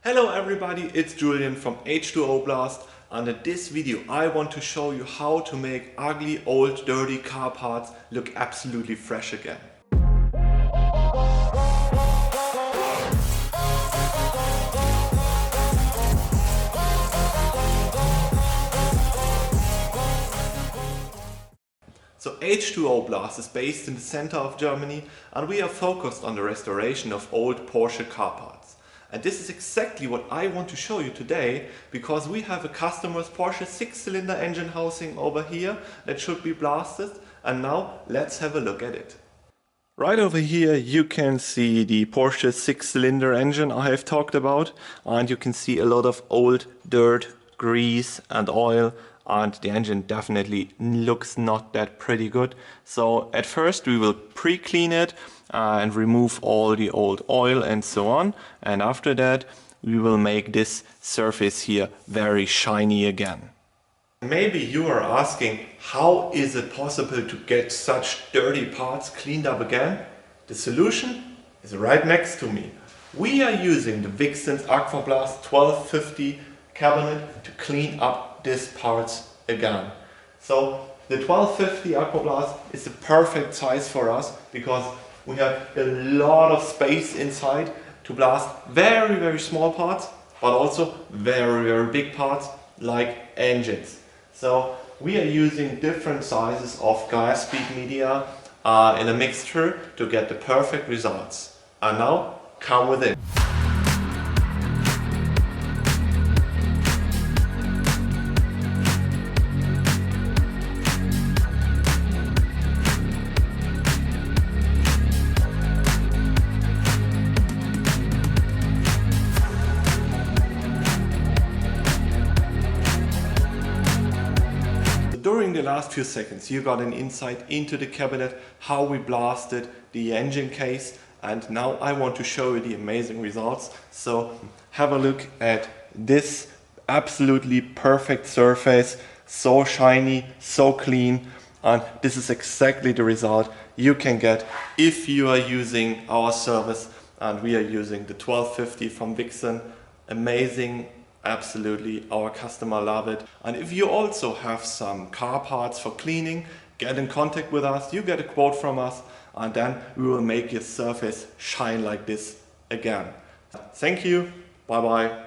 Hello everybody, it's Julian from H2O Blast, and in this video I want to show you how to make ugly old dirty car parts look absolutely fresh again. So H2O Blast is based in the center of Germany, and we are focused on the restoration of old Porsche car parts. And this is exactly what I want to show you today, because we have a customer's Porsche 6-cylinder engine housing over here that should be blasted, and now let's have a look at it. Right over here you can see the Porsche 6-cylinder engine I have talked about, and you can see a lot of old dirt, grease and oil, and the engine definitely looks not that pretty good. So at first we will pre-clean it and remove all the old oil and so on, and after that we will make this surface here very shiny again. Maybe you are asking, how is it possible to get such dirty parts cleaned up again? The solution is right next to me. We are using the VIXEN Aquablast 1250 cabinet to clean up these parts again. So the 1250 Aquablast is the perfect size for us, because we have a lot of space inside to blast very small parts, but also very big parts like engines. So we are using different sizes of gas speed media in a mixture to get the perfect results. And now, come with it. During the last few seconds you got an insight into the cabinet, how we blasted the engine case, and now I want to show you the amazing results. So have a look at this absolutely perfect surface, so shiny, so clean, and this is exactly the result you can get if you are using our service, and we are using the 1250 from VIXEN. Amazing. Absolutely, our customer love it. And if you also have some car parts for cleaning, get in contact with us, you get a quote from us, and then we will make your surface shine like this again. Thank you, bye bye.